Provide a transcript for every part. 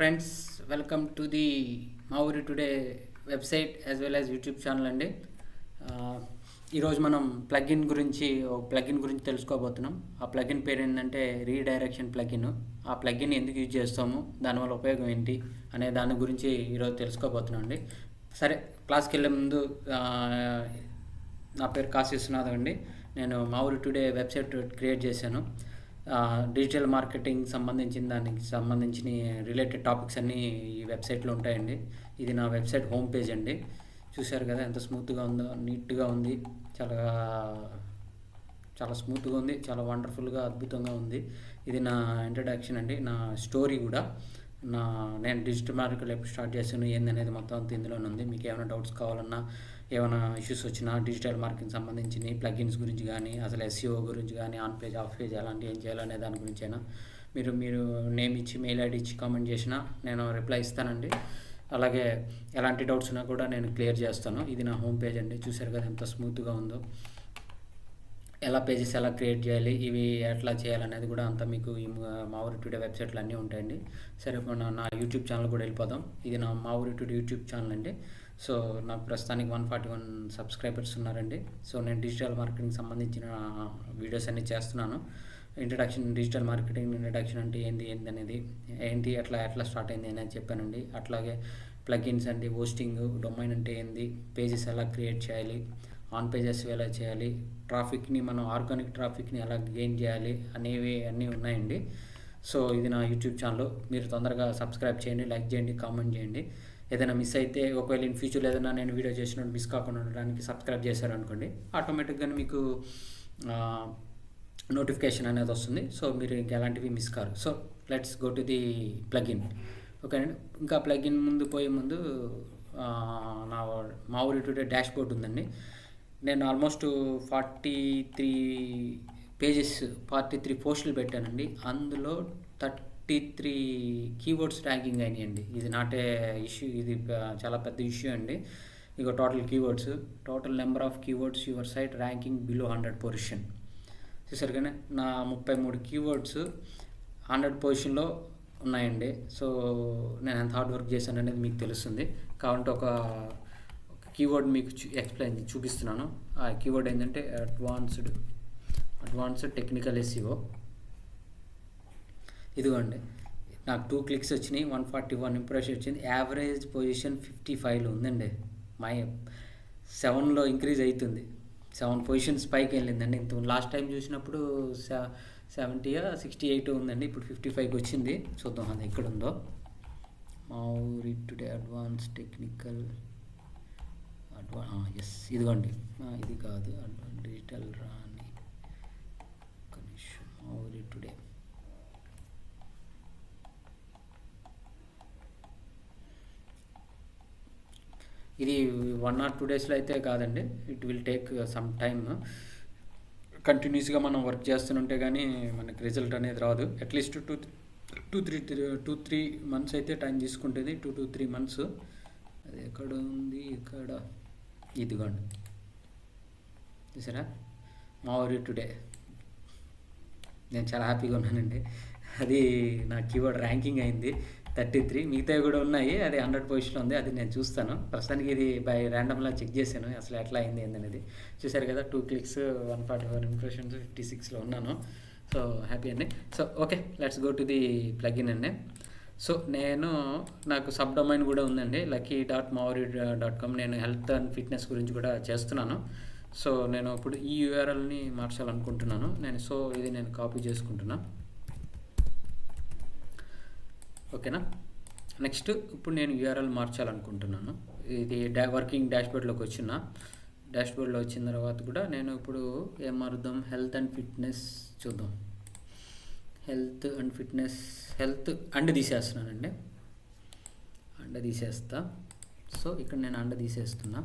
Friends, welcome to the Mavuri today website as well as YouTube channel అండి. ఈరోజు మనం plugin గురించి తెలుసుకోబోతున్నాం. ఆ ప్లగిన్ పేరు ఏంటంటే రీడైరెక్షన్ ప్లగిన్. ఆ ప్లగిన్ ఎందుకు యూజ్ చేస్తాము, దానివల్ల ఉపయోగం ఏంటి అనే దాని గురించి ఈరోజు తెలుసుకోబోతున్నాం అండి. సరే, క్లాస్కి వెళ్ళే ముందు నా పేరు కాశీ విశ్వనాథ్ అండి. నేను మావురి టుడే వెబ్సైట్ క్రియేట్ చేశాను. డిజిటల్ మార్కెటింగ్ దానికి సంబంధించిన రిలేటెడ్ టాపిక్స్ అన్నీ ఈ వెబ్సైట్లో ఉంటాయండి. ఇది నా వెబ్సైట్ హోమ్ పేజ్ అండి. చూశారు కదా ఎంత స్మూత్గా ఉందో, నీట్గా ఉంది, చాలా చాలా స్మూత్గా ఉంది, చాలా వండర్ఫుల్గా అద్భుతంగా ఉంది. ఇది నా ఇంట్రడక్షన్ అండి, నా స్టోరీ కూడా. నేను డిజిటల్ మార్కెట్ ఎప్పుడు స్టార్ట్ చేశాను ఏందనేది మొత్తం అంతా ఇందులోనే ఉంది. మీకు ఏమైనా డౌట్స్ కావాలన్నా, ఏమైనా ఇష్యూస్ వచ్చినా డిజిటల్ మార్కెటింగ్ సంబంధించిన ప్లగిన్స్ గురించి కానీ, అసలు ఎస్ఈఓ గురించి కానీ, ఆన్ పేజ్ ఆఫ్ పేజ్ ఎలాంటి ఏం చేయాలనే దాని గురించి అయినా మీరు నేమ్ ఇచ్చి మెయిల్ ఐడి ఇచ్చి కామెంట్ చేసినా నేను రిప్లై ఇస్తానండి. అలాగే ఎలాంటి డౌట్స్ ఉన్నా కూడా నేను క్లియర్ చేస్తాను. ఇది నా హోమ్ పేజ్ అండి. చూసారు కదా ఎంత స్మూత్గా ఉందో. పేజెస్ ఎలా క్రియేట్ చేయాలి, ఇవి ఎట్లా చేయాలనేది కూడా అంతా మీకు ఈ మావురి టుడే వెబ్సైట్లో అన్నీ ఉంటాయండి. సరే, నా యూట్యూబ్ ఛానల్ కూడా వెళ్ళిపోదాం. ఇది నా మావురి టుడే యూట్యూబ్ ఛానల్ అండి. సో నాకు ప్రస్తుతానికి 141 సబ్స్క్రైబర్స్ ఉన్నారండి. సో నేను డిజిటల్ మార్కెటింగ్ సంబంధించిన వీడియోస్ అన్నీ చేస్తున్నాను. డిజిటల్ మార్కెటింగ్ ఇంట్రడక్షన్ అంటే ఏంటి అనేది, ఎట్లా స్టార్ట్ అయింది అనేది చెప్పానండి. అట్లాగే ప్లగిన్స్ అంటే హోస్టింగ్, డొమైన్ అంటే ఏంది, పేజెస్ ఎలా క్రియేట్ చేయాలి, ఆన్ పేజెస్ ఎలా చేయాలి, ఆర్గానిక్ ట్రాఫిక్ని ఎలా గెయిన్ చేయాలి అనేవి అన్నీ ఉన్నాయండి. సో ఇది నా యూట్యూబ్ ఛానల్. మీరు తొందరగా సబ్స్క్రైబ్ చేయండి, లైక్ చేయండి, కామెంట్ చేయండి. ఏదైనా మిస్ అయితే, ఒకవేళ ఇన్ ఫ్యూచర్లో ఏదైనా నేను వీడియో చేసినట్టు మిస్ కాకుండా ఉండడానికి సబ్స్క్రైబ్ చేశారనుకోండి, ఆటోమేటిక్గా మీకు నోటిఫికేషన్ అనేది వస్తుంది. సో మీరు ఎలాంటివి miss car. So let's go to the plugin. Okay అండి. ఇంకా ప్లగిన్ పోయే ముందు నా మావురి టుడే డాష్ బోర్డ్ ఉందండి. నేను ఆల్మోస్ట్ 43 పోస్టులు పెట్టానండి. అందులో 33 కీవర్డ్స్ ర్యాంకింగ్ అయినాయండి. ఇది నాటే ఇష్యూ, ఇది చాలా పెద్ద ఇష్యూ అండి. ఇక total number of keywords your site ranking below 100 position. చూసారు కానీ నా 33 కీవర్డ్స్ 100 పొజిషన్లో ఉన్నాయండి. సో నేను ఎంత హార్డ్ వర్క్ చేశాను అనేది మీకు తెలుస్తుంది. కాబట్టి ఒక కీవర్డ్ మీకు చూపిస్తున్నాను. ఆ కీవర్డ్ ఏంటంటే అడ్వాన్స్డ్ టెక్నికల్ ఎస్ఈఓ. ఇదిగోండి, నాకు 2 క్లిక్స్ వచ్చినాయి, 141 ఇంప్రెషన్ వచ్చింది. యావరేజ్ పొజిషన్ 55లో ఉందండి. 7లో ఇంక్రీజ్ అవుతుంది. 7 పొజిషన్స్ పైకి వెళ్ళిందండి. లాస్ట్ టైం చూసినప్పుడు 68 ఉందండి. ఇప్పుడు 55కి వచ్చింది. చూద్దాం అది ఎక్కడ ఉందో. Mavuri today advance technical yes, ఇదిగోండి. ఇది కాదు, డిజిటల్ రాని మావురి టుడే. ఇది 1 or 2 డేస్లో అయితే కాదండి. It will take some time. కంటిన్యూస్గా మనం వర్క్ చేస్తుంటే కానీ మనకి రిజల్ట్ అనేది రాదు. అట్లీస్ట్ 2-3 మంత్స్ అయితే టైం తీసుకుంటుంది. 2 to 3 months. అది ఎక్కడ ఉంది, ఇక్కడ ఇదిగోండి. చూసారా, మావురి టుడే. నేను చాలా హ్యాపీగా ఉన్నానండి. అది నా కీవర్డ్ ర్యాంకింగ్ అయింది 33. మిగతావి కూడా ఉన్నాయి, అది 100 పొజిషన్ ఉంది. అది నేను చూస్తాను. ప్రస్తుతానికి ఇది బై ర్యాండమ్లా చెక్ చేశాను అసలు ఎట్లా అయింది ఏందనేది. చూశారు కదా, 2 క్లిక్స్, 144 ఇంప్రెషన్స్, 56లో ఉన్నాను. సో హ్యాపీ అండి. So okay, let's go to the plugin అండి. సో నాకు సబ్ డొమైన్ కూడా ఉందండి, lucky.mauri.com. నేను హెల్త్ అండ్ ఫిట్నెస్ గురించి కూడా చేస్తున్నాను. సో నేను ఇప్పుడు ఈ యూఆర్ఎల్ని మార్చాలనుకుంటున్నాను. ఇది నేను కాపీ చేసుకుంటున్నా. ఓకేనా. నెక్స్ట్ ఇప్పుడు నేను యూఆర్ఎల్ మార్చాలనుకుంటున్నాను. ఇది వర్కింగ్ డాష్బోర్డ్లోకి డాష్బోర్డ్లో వచ్చిన తర్వాత కూడా నేను ఇప్పుడు ఏం మారుద్దాం, హెల్త్ అండ్ ఫిట్నెస్ చూద్దాం. హెల్త్ అండ్ తీసేస్తున్నానండి. తీసేస్తా. సో ఇక్కడ నేను తీసేస్తున్నా.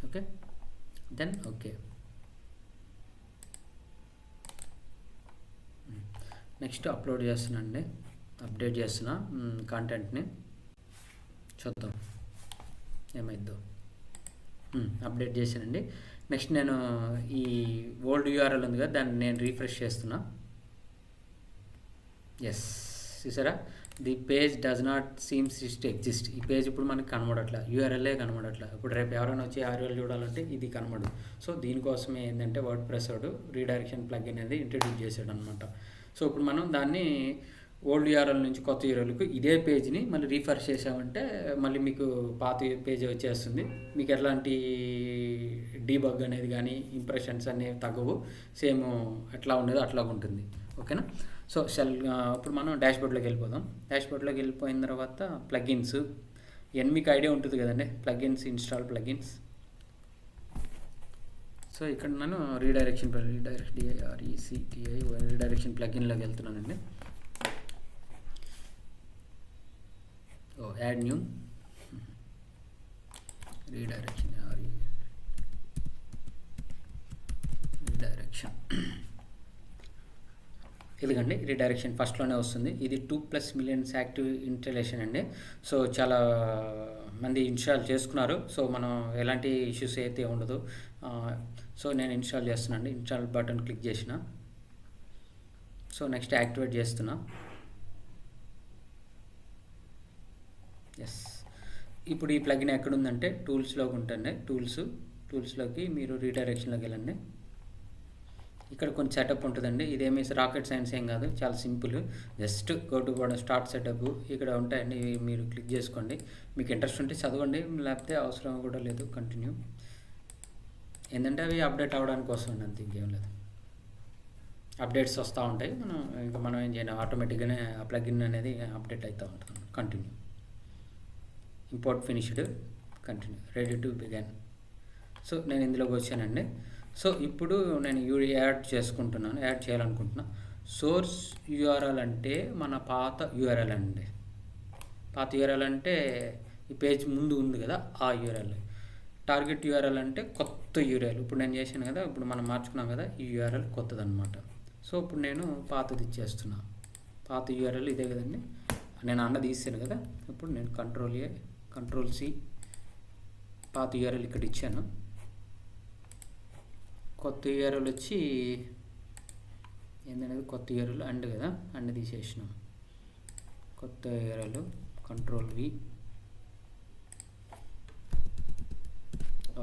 Okay, then okay. Next update చేస్తున్నా కాంటెంట్ని. చూద్దాం ఏమైద్దో. అప్డేట్ చేశానండి. నెక్స్ట్ నేను ఈ ఓల్డ్ యూఆర్ఎల్ ఉంది కదా, దాన్ని నేను రీఫ్రెష్ చేస్తున్నా. ఎస్, చూసారా, the page does not seems to exist. ఈ పేజ్ ఇప్పుడు మనకి కనబడట్లా, యూఆర్ఎల్ఏ కనబడట్లా. ఇప్పుడు రేపు ఎవరైనా వచ్చి యూఆర్ఎల్ చూడాలంటే ఇది కనబడదు. సో దీనికోసమే ఏంటంటే వర్డ్ప్రెస్ వాడు రీడైరెక్షన్ ప్లగిన్ అనేది ఇంట్రడ్యూస్ చేశాడు అనమాట. సో ఇప్పుడు మనం దాన్ని ఓల్డ్ యూఆర్ఎల్ నుంచి కొత్త యూఆర్ఎల్కి ఇదే పేజ్ని మళ్ళీ రీఫ్రెష్ చేసామంటే మళ్ళీ మీకు పాత పేజ్ వచ్చేస్తుంది. మీకు ఎట్లాంటి డీబగ్ అనేది కానీ ఇంప్రెషన్స్ అనేవి తగ్గవు, సేమ్ ఎట్లా ఉండేదో అట్లా ఉంటుంది. ఓకేనా. సో ఇప్పుడు మనం డాష్బోర్డ్లోకి వెళ్ళిపోదాం. డాష్బోర్డ్లోకి వెళ్ళిపోయిన తర్వాత ప్లగిన్స్ ఇవన్నీ మీకు ఐడియా ఉంటుంది కదండి, ప్లగిన్స్, ఇన్స్టాల్ ప్లగిన్స్. సో ఇక్కడ నేను రీడైరెక్షన్ రీడైరెక్షన్ ప్లగిన్లోకి వెళ్తున్నానండి. యాడ్ న్యూ రీడైరెక్షన్ ఇదిగండి రీడైరెక్షన్ ఫస్ట్లోనే వస్తుంది. ఇది 2+ మిలియన్స్ యాక్టివ్ ఇన్స్టాలేషన్ అండి. సో చాలా మంది ఇన్స్టాల్ చేసుకున్నారు. సో మనం ఎలాంటి ఇష్యూస్ అయితే ఉండదు. సో నేను ఇన్స్టాల్ చేస్తున్నాను. ఇన్స్టాల్ బటన్ క్లిక్ చేసిన. సో నెక్స్ట్ యాక్టివేట్ చేస్తున్నా. ఎస్. ఇప్పుడు ఈ ప్లగిన్ ఎక్కడుందంటే టూల్స్లోకి ఉంటుంది. టూల్స్లోకి మీరు రీడైరెక్షన్లోకి వెళ్ళండి. ఇక్కడ కొంచెం సెటప్ ఉంటుందండి. ఇదేమీ రాకెట్ సైన్స్ ఏం కాదు, చాలా simple. Just go to start setup ఇక్కడ ఉంటాయండి, మీరు క్లిక్ చేసుకోండి. మీకు ఇంట్రెస్ట్ ఉంటే చదవండి, లేకపోతే అవసరం కూడా లేదు, కంటిన్యూ. ఏంటంటే అవి అప్డేట్ అవ్వడానికి కోసం అంతే, ఇంకేం లేదు. అప్డేట్స్ వస్తూ ఉంటాయి, మనం ఏం చేయాలి, ఆటోమేటిక్గానే ఆ ప్లగిన్ అనేది అప్డేట్ అవుతూ ఉంటుంది. Continue. Import finished, continue, ready to begin. So నేను ఇందులోకి వచ్చానండి. సో ఇప్పుడు నేను యాడ్ చేయాలనుకుంటున్నా. సోర్స్ యూఆర్ఎల్ అంటే మన పాత యూఆర్ఎల్ అండి. పాత యూఆర్ఎల్ అంటే ఈ పేజ్ ముందు ఉంది కదా, ఆ యూఆర్ఎల్. టార్గెట్ యూఆర్ఎల్ అంటే కొత్త యూఆర్ఎల్. ఇప్పుడు నేను చేశాను కదా, ఇప్పుడు మనం మార్చుకున్నాం కదా, ఈ యూఆర్ఎల్ కొత్తదనమాట. సో ఇప్పుడు నేను పాతది ఇచ్చేస్తున్నా. పాత యూఆర్ఎల్ ఇదే కదండి, నేను అన్నది తీసాను కదా. ఇప్పుడు నేను కంట్రోల్ C పాత యూఆర్ఎల్ ఇక్కడ ఇచ్చాను. కొత్త యూఆర్ఎల్ వచ్చి ఏందనేది కొత్త యూఆర్ఎల్ అండ్ కదా, అండ్ తీసేసినాం. కొత్త యూఆర్ఎల్ కంట్రోల్ V.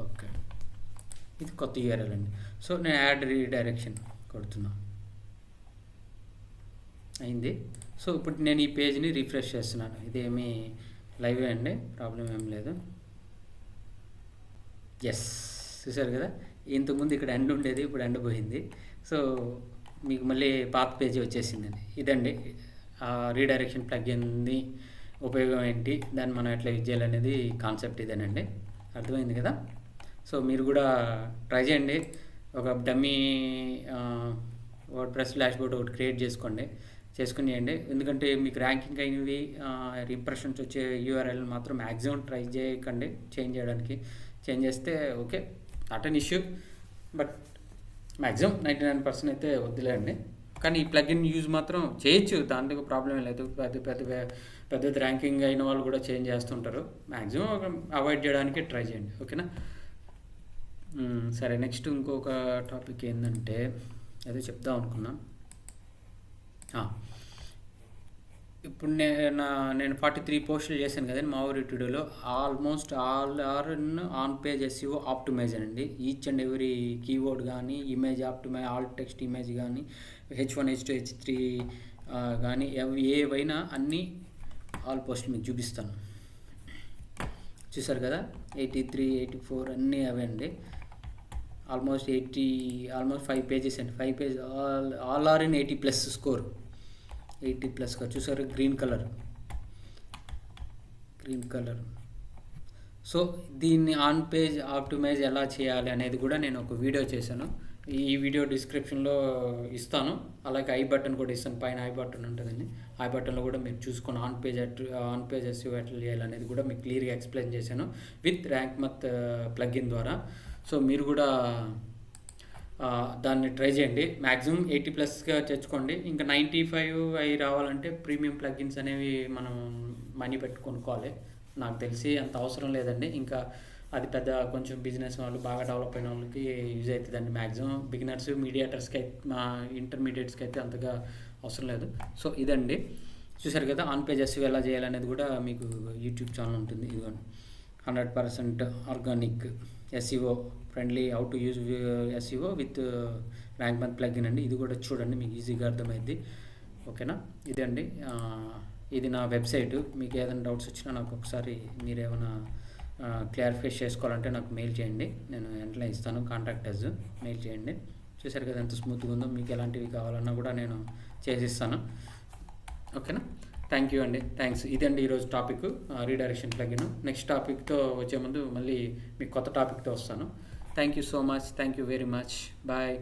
ఓకే, ఇది కొత్త యూఆర్ఎల్ అండి. సో నేను యాడ్ రీడైరెక్షన్ కొడుతున్నా, అయింది. సో ఇప్పుడు నేను ఈ పేజ్ని రిఫ్రెష్ చేస్తున్నాను. ఇదేమీ లైవే అండి, ప్రాబ్లం ఏం లేదు. ఎస్, చూసారు కదా, ఇంతకుముందు ఇక్కడ ఎండ్ ఉండేది, ఇప్పుడు ఎండ్ పోయింది. సో మీకు మళ్ళీ పాత పేజీ వచ్చేసిందండి. ఇదండి రీడైరెక్షన్ ప్లగిన్ని ఉపయోగం ఏంటి, దాన్ని మనం ఎట్లా యూజ్ చేయాలనేది కాన్సెప్ట్ ఇదేనండి. అర్థమైంది కదా. సో మీరు కూడా ట్రై చేయండి. ఒక డమ్మీ వర్డ్ప్రెస్ డాష్బోర్డ్ ఒకటి క్రియేట్ చేసుకుని చేయండి. ఎందుకంటే మీకు ర్యాంకింగ్ అయినవి ఇంప్రెషన్స్ వచ్చే యూఆర్ఎల్ మాత్రం మ్యాక్సిమం ట్రై చేయకండి చేంజ్ చేయడానికి. చేంజ్ చేస్తే okay, not an issue, but maximum 99% అయితే వద్దులేండి. కానీ ఈ ప్లగిన్ యూజ్ మాత్రం చేయొచ్చు, దాంట్లో ప్రాబ్లం లేదు. పెద్ద ర్యాంకింగ్ అయిన వాళ్ళు కూడా చేంజ్ చేస్తుంటారు. మ్యాక్సిమం అవాయిడ్ చేయడానికి ట్రై చేయండి. ఓకేనా. సరే, నెక్స్ట్ ఇంకొక టాపిక్ ఏంటంటే అదే చెప్దాం అనుకున్నా. ఇప్పుడు నేను 43 పోస్టులు చేశాను కదండి మా ఊరి టుడేలో. Almost all are on page SEO optimizer అండి. ఈచ్ అండ్ ఎవ్రీ కీవర్డ్ కానీ, image optimize, alt text image కానీ, H1 H2 H3 కానీ ఏవైనా అన్నీ ఆల్ పోస్టులు మీకు చూపిస్తాను. చూసారు కదా, 83, 84 అన్నీ అవే అండి. ఆల్మోస్ట్ 5 పేజెస్ అండి. 5 page all are in 80+ score. 80+గా చూసారు, గ్రీన్ కలర్. సో దీన్ని ఆన్ పేజ్ ఆప్టిమైజ్ ఎలా చేయాలి అనేది కూడా నేను ఒక వీడియో చేశాను. ఈ వీడియో డిస్క్రిప్షన్లో ఇస్తాను. అలాగే ఐ బటన్ కూడా ఇస్తాను, పైన ఐ బటన్ ఉంటుందండి. ఐ బటన్లో కూడా మీరు చూసుకొని ఆన్ పేజ్ SEO ఎట్లా చేయాలనేది కూడా మీకు క్లియర్గా ఎక్స్ప్లెయిన్ చేశాను విత్ ర్యాంక్ మత్ ప్లగిన్ ద్వారా. సో మీరు కూడా దాన్ని ట్రై చేయండి. మ్యాక్సిమం 80+గా తెచ్చుకోండి. ఇంకా 95 అవి రావాలంటే ప్రీమియం ప్లగిన్స్ అనేవి మనం మనీ పెట్టి కొనుక్కోవాలి. నాకు తెలిసి అంత అవసరం లేదండి. ఇంకా అది పెద్ద కొంచెం బిజినెస్ వాళ్ళు, బాగా డెవలప్ అయిన వాళ్ళకి యూజ్ అవుతుందండి. మ్యాక్సిమం బిగినర్స్, ఇంటర్మీడియట్స్కి అయితే అంతగా అవసరం లేదు. సో ఇదండి. చూసారు కదా, ఆన్ పేజ్ ఎస్ఈఓ ఎలా చేయాలనేది కూడా మీకు యూట్యూబ్ ఛానల్ ఉంటుంది. ఇదిగోండి 100% organic SEO friendly, how to use SEO with rank month plugin అండి. ఇది కూడా చూడండి, మీకు ఈజీగా అర్థమైంది. ఓకేనా, ఇదండి. ఇది నా వెబ్సైట్. మీకు ఏదైనా డౌట్స్ వచ్చినా నాకు ఒకసారి మీరు ఏమైనా క్లారిఫై చేసుకోవాలంటే నాకు మెయిల్ చేయండి, నేను వెంటనే ఇస్తాను. కాంటాక్ట్ అస్ మెయిల్ చేయండి. చూసారు కదా ఎంత స్మూత్గా ఉందో. మీకు ఎలాంటివి కావాలన్నా కూడా నేను చేసిస్తాను. ఓకేనా, థ్యాంక్ యూ అండి, థ్యాంక్స్. ఇదండి ఈరోజు టాపిక్, రీడైరెక్షన్ ప్లగిన్. నెక్స్ట్ టాపిక్తో వచ్చే ముందు మళ్ళీ మీకు కొత్త టాపిక్తో వస్తాను. Thank you so much, thank you very much, bye.